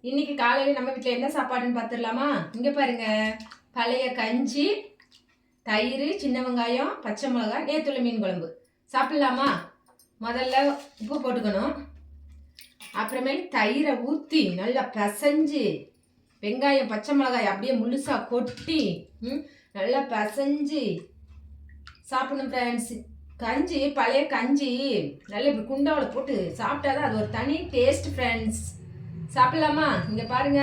இன்னைக்கு காலையில் நம்ம வீட்டில் என்ன சாப்பாடுன்னு பார்த்துடலாமா? இங்கே பாருங்க, பழைய கஞ்சி, தயிர், சின்ன வெங்காயம், பச்சை மிளகாய், நேத்துள்ள மீன் குழம்பு. சாப்பிடலாமா? முதல்ல உப்பு போட்டுக்கணும். அப்புறமேல் தயிரை ஊற்றி நல்லா பிசைஞ்சு, வெங்காயம் பச்சை மிளகாய் அப்படியே முழுசாக கொட்டி நல்லா பிசைஞ்சு சாப்பிடணும் ஃப்ரெண்ட்ஸ். கஞ்சி, பழைய கஞ்சி நல்லா இப்படி குண்டாவில் போட்டு சாப்பிட்டாதான் அது ஒரு தனி டேஸ்ட் ஃப்ரெண்ட்ஸ். சாப்பிடலாமா? இங்க பாருங்க.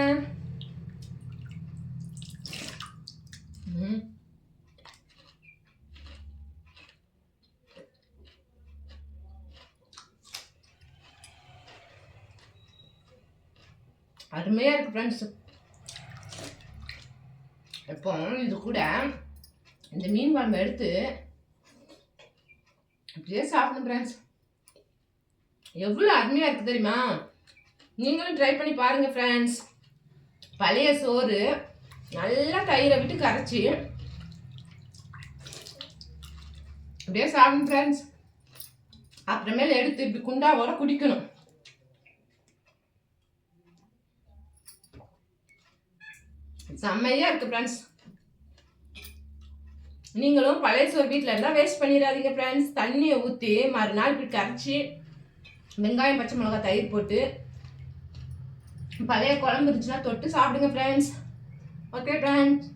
அருமையா இருக்கு ஃப்ரெண்ட்ஸ். இப்போ இது கூட இந்த மீன் குழம்பு எடுத்து அப்படியே சாப்பிடணும் ஃப்ரெண்ட்ஸ். எவ்வளோ அருமையா இருக்கு தெரியுமா? நீங்களும் ட்ரை பண்ணி பாருங்க ஃப்ரெண்ட்ஸ். பழைய சோறு நல்லா தயிரை விட்டு கரைச்சி அப்படியே சாப்பிடும் ஃப்ரெண்ட்ஸ். அப்புறமேல எடுத்து இப்படி குண்டாவோட குடிக்கணும். செம்மையா இருக்கு ஃப்ரெண்ட்ஸ். நீங்களும் பழைய சோறு வீட்டில் இருந்தால் வேஸ்ட் பண்ணிடாதீங்க ஃப்ரெண்ட்ஸ். தண்ணியை ஊற்றி மறுநாள் இப்படி கரைச்சி வெங்காயம் பச்சை மிளகாய் தயிர் போட்டு பழைய குழம்பு இருந்துச்சுன்னா தொட்டு சாப்பிடுங்க ஃப்ரெண்ட்ஸ். Okay friends.